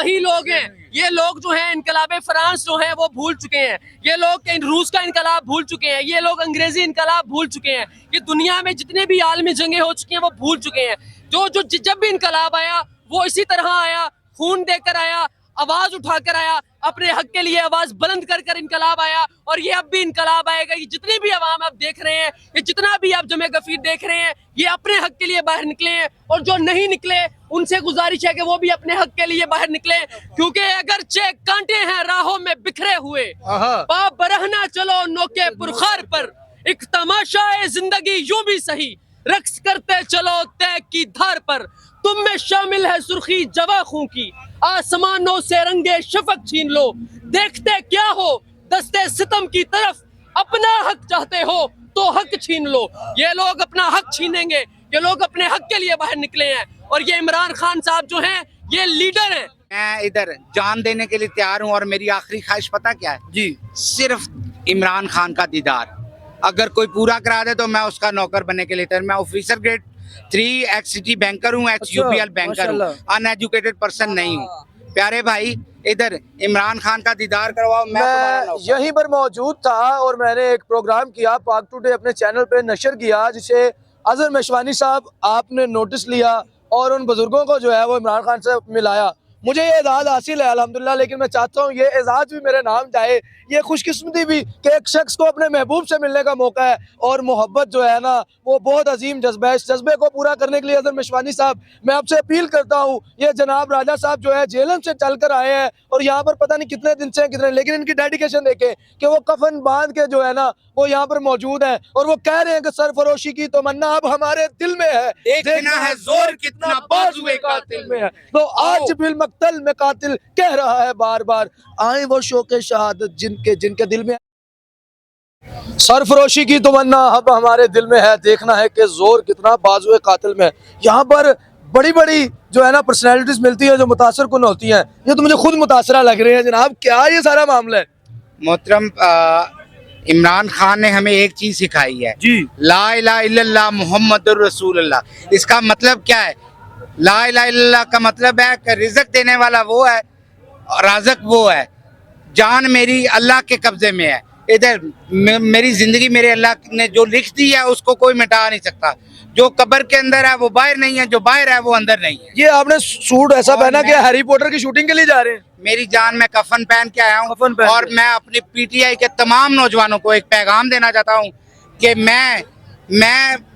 वही लोग हैं। ये लोग जो हैं इनकलाब फ्रांस जो है वो भूल चुके हैं। ये लोग रूस का इनकलाब भूल चुके हैं। ये लोग अंग्रेजी इनकलाब भूल चुके हैं। ये दुनिया में जितने भी आलमी जंगें हो चुकी हैं वो भूल चुके हैं। जब भी इनकलाब आया वो इसी तरह आया, खून देकर आया, आवाज उठाकर आया, अपने हक के लिए आवाज बुलंद कर कर इनकलाब आया। और ये अब भी इनकलाब आएगा। ये जितनी भी आवाम आप देख रहे हैं, ये जितना भी आप जमे गफीर देख रहे हैं, ये अपने हक के लिए बाहर निकले हैं। और जो नहीं निकले उनसे गुजारिश है कि वो भी अपने हक के लिए बाहर निकले, क्योंकि अगरचे कांटे हैं राहों में बिखरे हुए, पाप बरहना चलो नोके पुरखार पर, एक तमाशा है जिंदगी यूं भी सही, रक्स करते चलो तय की धार पर, तुम में शामिल है सुर्खी जवाखों की, आसमानों से रंगे शफक छीन लो, देखते क्या हो दस्ते सितम की तरफ, अपना हक चाहते हो तो हक छीन लो। ये लोग अपना हक छीनेंगे। ये लोग अपने हक के लिए बाहर निकले हैं। और ये इमरान खान साहब जो हैं ये लीडर हैं। मैं इधर जान देने के लिए तैयार हूँ और मेरी आखिरी ख्वाहिश पता क्या है जी? सिर्फ इमरान खान का दीदार अगर कोई पूरा करा दे तो मैं उसका नौकर बनने के लिए तैयार। मैं officer grade 3 x city banker हूँ, एक्स यूपीएल बैंकर हूँ, अनएजुकेटेड पर्सन नहीं हूँ। प्यारे भाई इधर इमरान खान का दीदार करवाओ। मैं यहीं पर मौजूद था और मैंने एक प्रोग्राम किया, पाक टुडे अपने चैनल पे नशर किया, जिसे अजहर मेशवानी साहब आपने नोटिस लिया और उन बुजुर्गों को जो है वो इमरान खान से मिलाया। मुझे ये एजाज़ हासिल है अल्हम्दुलिल्लाह, लेकिन मैं चाहता हूँ ये एजाज़ भी मेरे नाम जाए। ये खुशकिस्मती भी कि एक शख्स को अपने महबूब से मिलने का मौका है और मोहब्बत जो है ना वो बहुत अजीम जज्बा है। इस जज्बे को पूरा करने के लिए अजहर मेशवानी साहब मैं आपसे अपील करता हूँ। ये जनाब राजा साहब जो है जेलम से चल कर आए हैं और यहाँ पर पता नहीं कितने दिन से कितने, लेकिन इनकी डेडिकेशन देखें कि वो कफन बांध के जो है ना वो यहाँ पर मौजूद है और वो कह रहे हैं कि सरफरोशी की तमन्ना अब हमारे दिल में है, देखना है जोर कितना बाजुए कातिल में है। तो आज बिल मक्तल में कातिल कह रहा है बार बार, आए वो शौक़े शहादत जिनके दिल में, सरफरोशी की तमन्ना अब हमारे दिल में है, देखना है कि जोर कितना बाजुए कातिल में। यहाँ पर बड़ी बड़ी जो है ना पर्सनैलिटीज मिलती है जो मुतासर कुन होती हैं। ये तो मुझे खुद मुतासरा लग रहे हैं जनाब, क्या ये सारा मामला है? मोहतरम इमरान खान ने हमें एक चीज सिखाई है जी, ला इलाहा इल्लल्लाह मुहम्मदुर रसूलुल्लाह। इसका मतलब क्या है? ला इलाहा इल्लल्लाह का मतलब है कि रिज़्क़ देने वाला वो है और राज़िक वो है। जान मेरी अल्लाह के कब्जे में है। इधर मेरी जिंदगी मेरे अल्लाह ने जो लिख दी है उसको कोई मिटा नहीं सकता। जो कब्र के अंदर है वो बाहर नहीं है, जो बाहर है वो अंदर नहीं है। ये आपने सूट ऐसा पहना कि हैरी पॉटर की शूटिंग के लिए जा रहे हैं? मेरी जान, मैं कफन पहन के आया हूँ और मैं अपनी पीटीआई के तमाम नौजवानों को एक पैगाम देना चाहता हूँ कि मैं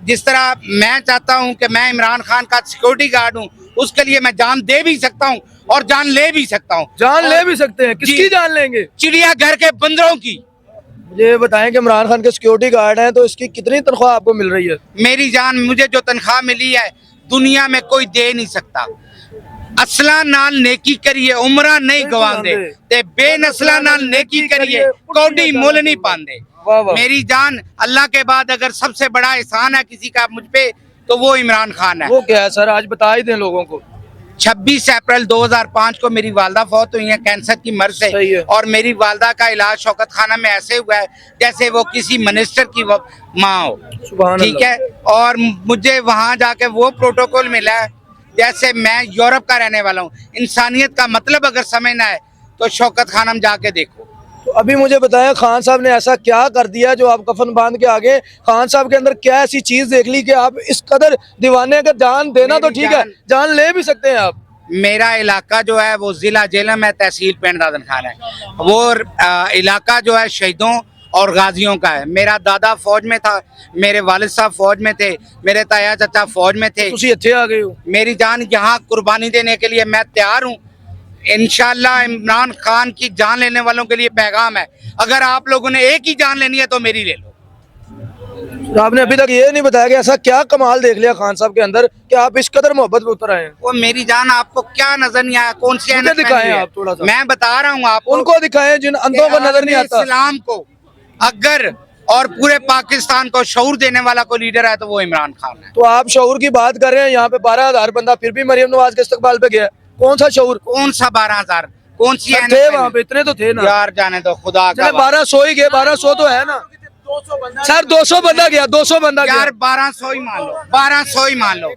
जिस तरह मैं चाहता हूँ कि मैं इमरान खान का सिक्योरिटी गार्ड हूँ, उसके लिए मैं जान दे भी सकता हूँ और जान ले भी सकता हूँ। जान ले भी सकते हैं? किसकी जान लेंगे? चिड़ियाघर के बंदरों की। मुझे बताएं कि इमरान खान के सिक्योरिटी गार्ड हैं तो इसकी कितनी तनख्वाह आपको मिल रही है? मेरी जान, मुझे जो तनख्वाह मिली है दुनिया में कोई दे नहीं सकता। असला नाल नेकी करिए उमरा नहीं गवांदे ते बेनसला नाल नेकी करिए कौडी मोल नहीं पांदे। मेरी जान, अल्लाह के बाद अगर सबसे बड़ा एहसान है किसी का मुझ पे तो वो इमरान खान है। वो क्या है सर, आज बता ही दें लोगों को। 26 अप्रैल 2005 को मेरी वालदा फौत हुई है कैंसर की मर्ज से, और मेरी वालदा का इलाज शौकत खाना में ऐसे हुआ है जैसे वो किसी मिनिस्टर की माँ हो। ठीक है, और मुझे वहाँ जाके वो प्रोटोकॉल मिला है जैसे मैं यूरोप का रहने वाला हूँ। इंसानियत का मतलब अगर समझना है तो शौकत खानम जाके देखो। तो अभी मुझे बताया खान साहब ने ऐसा क्या कर दिया जो आप कफन बांध के आगे, खान साहब के अंदर क्या ऐसी चीज देख ली कि आप इस कदर दीवाने? अगर जान देना तो ठीक है, जान ले भी सकते हैं आप। मेरा इलाका जो है वो जिला जेलम है, तहसील पिंड दादन खान है। वो इलाका जो है शहीदों और गाजियों का है। मेरा दादा फौज में था, मेरे वालिद साहब फौज में थे, मेरे ताया चाचा फौज में थे। तुसी अच्छे आ गए हो। मेरी जान यहाँ कुर्बानी देने के लिए मैं तैयार हूँ। इंशाल्लाह इमरान खान की जान लेने वालों के लिए पैगाम है, अगर आप लोगों ने एक ही जान लेनी है तो मेरी ले लो। आपने अभी तक ये नहीं बताया कि ऐसा क्या कमाल देख लिया खान साहब के अंदर कि आप इस कदर मोहब्बत में उतर आए हैं। वो मेरी जान, आपको क्या नजर नहीं आया? कौन सी दिखाएं आप थोड़ा सा? मैं बता रहा हूँ आपको, उनको दिखाएं जिन अंधों को नजर नहीं आता। इस्लाम को अगर और पूरे पाकिस्तान को शऊर देने वाला कोई लीडर है तो वो इमरान खान है। तो आप शऊर की बात कर रहे हैं, यहाँ पे 12,000 बंदा फिर भी मरियम नवाज के इस्तकबाल पे गया। कौन सा शऊर? कौन सा 12,000? कौन सी थे वहाँ पे? इतने तो थे ना यार, जाने दो खुदा का। 1200 ही गए, 1200 तो है ना सर। 200 बंदा गया, 200 बंदा यार 1200 ही मान लो, 1200 ही मान लो।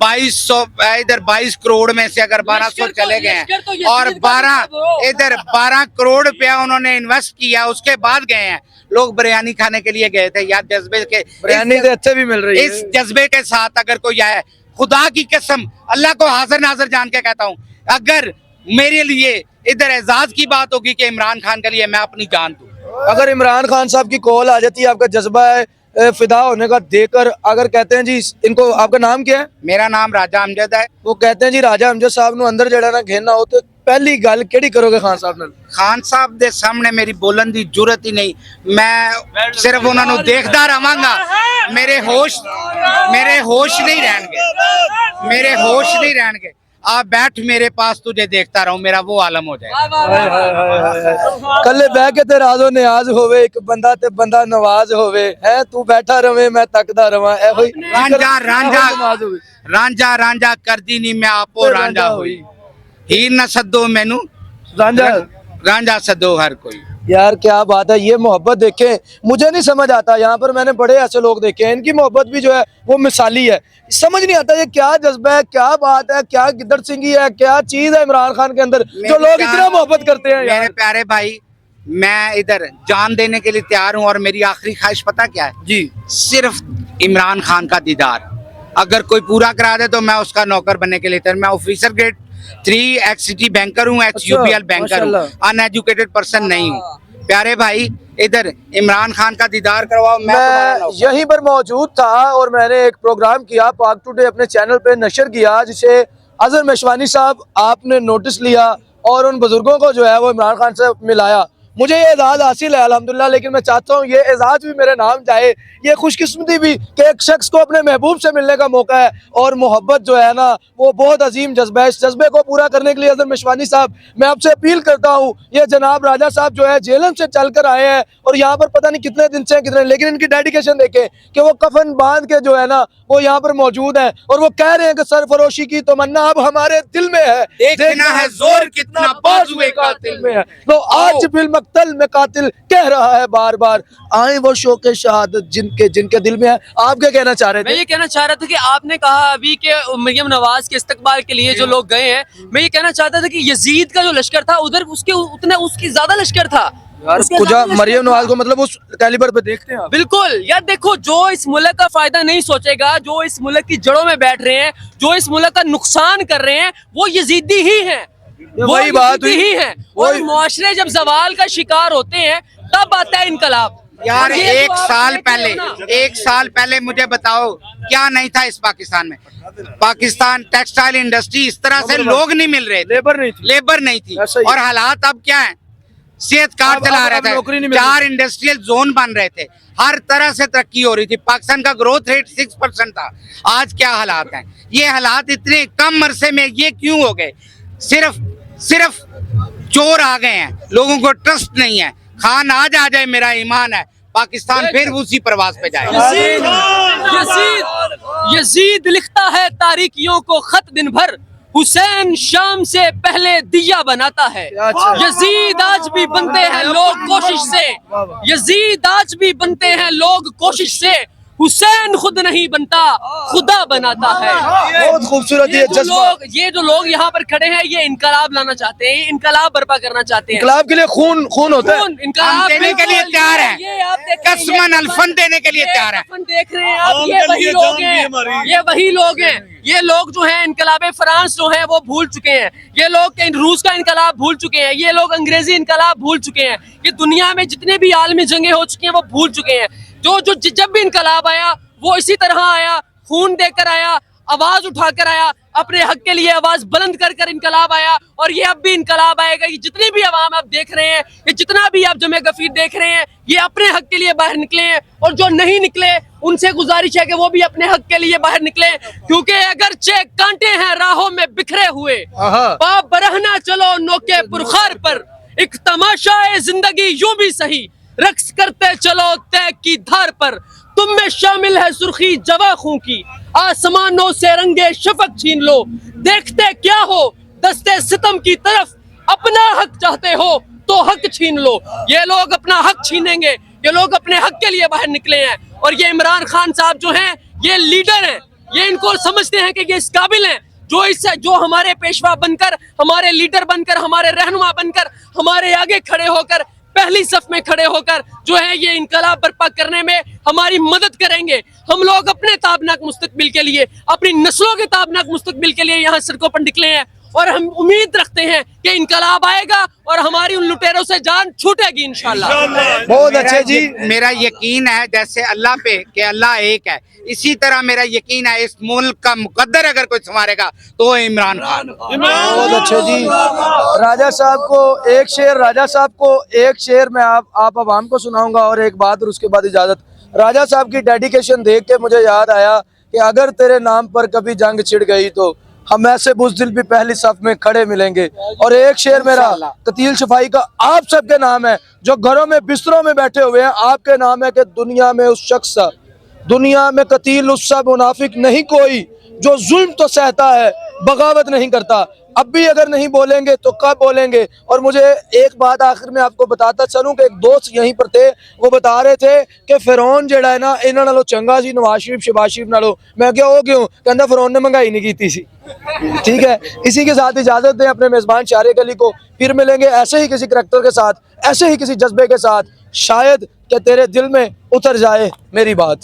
2200 इधर 22 करोड़ में से अगर 1200 लश्कर चले गए लश्कर तो हैं ये और सिर्फ का 12 मतलब इधर 12 करोड़ रुपया उन्होंने इन्वेस्ट किया, उसके बाद गए हैं लोग। बिरयानी खाने के लिए गए थे यार, जज्बे के बिरयानी तो अच्छे भी मिल रही इस है। जज्बे के साथ अगर कोई आए, खुदा की कसम अल्लाह को हाजिर नाजिर जान के कहता हूँ, अगर मेरे लिए इधर एजाज की बात होगी कि इमरान खान के लिए मैं अपनी जान दूं। अगर इमरान खान साहब की कॉल आ जाती है, आपका जज्बा है फिदा होने का देकर, अगर कहते हैं जी इनको, आपका नाम क्या है? मेरा नाम राजा अमजद है। वो कहते हैं जी राजा अमजद साहब ਨੂੰ ਅੰਦਰ ਜਿਹੜਾ ਨਾ घेरना हो, तो पहली गल ਕਿਹੜੀ ਕਰੋਗੇ ਖਾਨ ਸਾਹਿਬ ਨਾਲ? खान साहब ਦੇ ਸਾਹਮਣੇ ਮੇਰੀ ਬੋਲਣ ਦੀ ਜ਼ਰੂਰਤ ਹੀ ਨਹੀਂ, ਮੈਂ ਸਿਰਫ ਉਹਨਾਂ ਨੂੰ ਦੇਖਦਾ ਰਵਾਂਗਾ। ਮੇਰੇ ਹੋਸ਼ ਨਹੀਂ ਰਹਿਣਗੇ, ਮੇਰੇ ਹੋਸ਼ ਨਹੀਂ ਰਹਿਣਗੇ। आप बैठ मेरे पास, तुझे देखता रहूं, मेरा वो आलम हो जाए। ਕੱਲੇ ਬਹਿ ਕੇ ਤੇ ਰਾਜ਼ੋ ਨਿਆਜ਼ ਹੋਵੇ, ਇੱਕ ਬੰਦਾ ਤੇ ਬੰਦਾ ਨਵਾਜ਼ ਹੋਵੇ, ਹੈ ਤੂੰ ਬੈਠਾ ਰਵੇਂ ਮੈਂ ਤੱਕਦਾ ਰਵਾਂ, ਇਹੋ ਹੀ ਰਾਂਝਾ ਰਾਂਝਾ ਨਮਾਜ਼ ਹੋਵੇ। ਰਾਂਝਾ ਰਾਂਝਾ ਕਰਦੀ ਨਹੀਂ ਮੈਂ ਆਪੋ ਰਾਂਝਾ ਹੋਈ, ਹੀਰ ਨਾ सदो मैनू ਰਾਂਝਾ रांझा सदो हर कोई। यार क्या बात है, ये मोहब्बत देखें, मुझे नहीं समझ आता। यहाँ पर मैंने बड़े ऐसे लोग देखे हैं, इनकी मोहब्बत भी जो है वो मिसाली है। समझ नहीं आता ये क्या जज्बा है, क्या बात है, क्या गिद्दड़ सिंगी है, क्या चीज है इमरान खान के अंदर जो लोग इतना मोहब्बत करते हैं। मेरे प्यारे भाई, मैं इधर जान देने के लिए तैयार हूँ और मेरी आखिरी ख्वाहिश पता क्या है जी, सिर्फ इमरान खान का दीदार अगर कोई पूरा करा दे तो मैं उसका नौकर बनने के लिए तैयार। मैं ऑफिसर ग्रेड 3 एक्स-सिटी बैंकर हूँ, एक्स-यूपीएल बैंकर हूँ, अनएजुकेटेड पर्सन नहीं हूँ। प्यारे भाई, इधर इमरान खान का दीदार करवाओ। मैं यहीं पर मौजूद था और मैंने एक प्रोग्राम किया, पाक टुडे अपने चैनल पे नशर किया, जिसे अजहर मेशवानी साहब आपने नोटिस लिया और उन बुजुर्गों को जो है वो इमरान खान से मिलाया। मुझे ये एजाज़ हासिल है अल्हम्दुलिल्लाह, लेकिन मैं चाहता हूँ ये एजाज़ भी मेरे नाम जाए, ये खुशकिस्मती भी कि एक शख्स को अपने महबूब से मिलने का मौका है। और मोहब्बत जो है ना वो बहुत अजीम जज्बा है। इस जज्बे को पूरा करने के लिए अजहर मेशवानी साहब, मैं आपसे अपील करता हूँ, ये जनाब राजा साहब जो है जेलम से चल कर आए हैं और यहाँ पर पता नहीं कितने दिन से कितने, लेकिन इनकी डेडिकेशन देखें कि वो कफन बांध के जो है ना वो यहाँ पर मौजूद है और वो कह रहे हैं कि सरफरोशी की तमन्ना अब हमारे दिल में है, देखना है जोर कितना बाजुए कातिल में है। तो आज फिल मक्तल में कातिल कह रहा है बार बार, आए वो शौक़े शहादत जिनके दिल में है। आप क्या कहना चाह रहे मैं थे? ये कहना चाह रहा था कि आपने कहा अभी कि मरियम नवाज के इस्तकबाल के लिए जो लोग गए हैं, मैं ये कहना चाहता था कि यजीद का जो लश्कर था उधर उसकी ज्यादा लश्कर था यार उसके कुजा ज्यादा मरियम लश्कर नवाज था। को मतलब उस कैलिबर पे देखते हैं आप? बिल्कुल यार, देखो जो इस मुल्क का फायदा नहीं सोचेगा, जो इस मुल्क की जड़ों में बैठ रहे हैं, जो इस मुल्क का नुकसान कर रहे हैं, वो यजीदी ही हैं, वही बात यजीदी ही हैं। और मुआशरे जब जवाल का शिकार होते हैं तब आता है इनकलाब। यार और ये एक जो आप साल देख रहे पहले, हो ना, एक साल पहले मुझे बताओ क्या नहीं था इस पाकिस्तान में? पाकिस्तान टेक्सटाइल इंडस्ट्री, इस तरह से लोग नहीं मिल रहे थे, लेबर नहीं थी। लेबर नहीं थी। ऐसा ही। और हालात अब क्या है? सेहत कार्ड चला अब रहे नौकरी नहीं थे, मिल रही। 4 इंडस्ट्रियल जोन बन रहे थे, हर तरह से तरक्की हो रही थी। पाकिस्तान का ग्रोथ रेट 6% था। आज क्या हालात हैं? ये हालात इतने कम अरसे में ये क्यों हो गए? सिर्फ चोर आ गए हैं, लोगों को ट्रस्ट नहीं है। खान आज आ जाए, मेरा ईमान है पाकिस्तान फिर उसी प्रवास पे जाएगा। यजीद लिखता है तारीकियों को खत दिन भर, हुसैन शाम से पहले दिया बनाता है। अच्छा। यजीद आज भी बनते हैं लोग कोशिश से, यजीद आज भी बनते हैं लोग कोशिश से, हुसैन खुद नहीं बनता खुदा बनाता है। बहुत खूबसूरत ये जज्बा। ये जो लोग यहाँ पर खड़े हैं ये इनकलाब लाना चाहते हैं, ये इनकलाब बर्पा करना चाहते हैं। इनकलाब के लिए खून होता है। इनकलाब देने के लिए तैयार है, ये आप देख रहे हैं, कसमन अल्फन देने के लिए तैयार है। देख रहे हैं आप, ये वही लोग हैं, ये वही लोग हैं। ये लोग जो हैं इनकलाबे फ्रांस जो है वो भूल चुके हैं, ये लोग रूस का इनकलाब भूल चुके हैं, ये लोग अंग्रेजी इनकलाब भूल चुके हैं, ये दुनिया में जितने भी आलमी जंगें हो चुकी हैं वो भूल चुके हैं। जब भी इनकलाब आया वो इसी तरह आया, खून देकर आया, आवाज उठाकर आया, अपने हक के लिए आवाज बुलंद कर कर इनकलाब आया। और ये अब भी इनकलाब आएगा। ये जितनी भी आवाम आप देख रहे हैं, ये जितना भी आप जमे गफीर देख रहे हैं, ये अपने हक के लिए बाहर निकले हैं। और जो नहीं निकले उनसे गुजारिश है कि वो भी अपने हक के लिए बाहर निकले, क्योंकि अगरचे कांटे हैं राहों में बिखरे हुए, पाप बरहना चलो नोके पुरखार पर, एक तमाशा है जिंदगी यूं भी सही, रक्स करते चलो तय की धार पर, तुम में शामिल है सुर्खी जवा खूं की, आसमानों से रंगे शफक छीन लो, देखते क्या हो दस्ते सितम की तरफ, अपना हक चाहते हो तो हक छीन लो। ये लोग अपना हक छीनेंगे, ये लोग अपने हक के लिए बाहर निकले हैं। और ये इमरान खान साहब जो हैं ये लीडर हैं, ये इनको समझते हैं कि ये इस काबिल हैं, जो हमारे पेशवा बनकर, हमारे लीडर बनकर, हमारे रहनुमा बनकर, हमारे आगे खड़े होकर, पहली सफ में खड़े होकर जो है ये इनकलाब बर्पा करने में हमारी मदद करेंगे। हम लोग अपने ताबनाक मुस्तकबिल के लिए, अपनी नस्लों के ताबनाक मुस्तकबिल के लिए यहाँ सड़कों पर निकले हैं और हम उम्मीद रखते हैं कि इनकलाब आएगा और हमारी उन लुटेरों से जान छूटेगी इंशाल्लाह। बहुत अच्छे जी। मेरा यकीन है जैसे अल्लाह पे कि अल्लाह एक है, इसी तरह मेरा यकीन है इस मुल्क का मुकद्दर अगर कोई संवारेगा तो वो इमरान खान। बहुत अच्छे जी। राजा साहब को एक शेर मैं आप आवाम को सुनाऊंगा और एक बात और उसके बाद इजाजत। राजा साहब की डेडिकेशन देख के मुझे याद आया कि अगर तेरे नाम पर कभी जंग छिड़ गई तो हम ऐसे बुज़दिल भी पहली सफ में खड़े मिलेंगे। और एक शेर मेरा कतील शफाई का आप सबके नाम है जो घरों में बिस्तरों में बैठे हुए हैं, आपके नाम है कि दुनिया में कतील उससा मुनाफिक नहीं कोई जो जुल्म तो सहता है बगावत नहीं करता। अब भी अगर नहीं बोलेंगे तो कब बोलेंगे। और मुझे एक बात आखिर में आपको बताता चलूं कि एक दोस्त यहीं पर थे, वो बता रहे थे कि फिरौन जेड़ा है ना इन्हां नालों चंगा सी नवाज शरीफ शहबाज शरीफ नालों। मैं क्या हो क्यों कहता फिरौन ने महंगाई नहीं की थी। ठीक है, इसी के साथ इजाजत दें अपने मेजबान शारिक अली को, फिर मिलेंगे ऐसे ही किसी करैक्टर के साथ, ऐसे ही किसी जज्बे के साथ, शायद कि तेरे दिल में उतर जाए मेरी बात।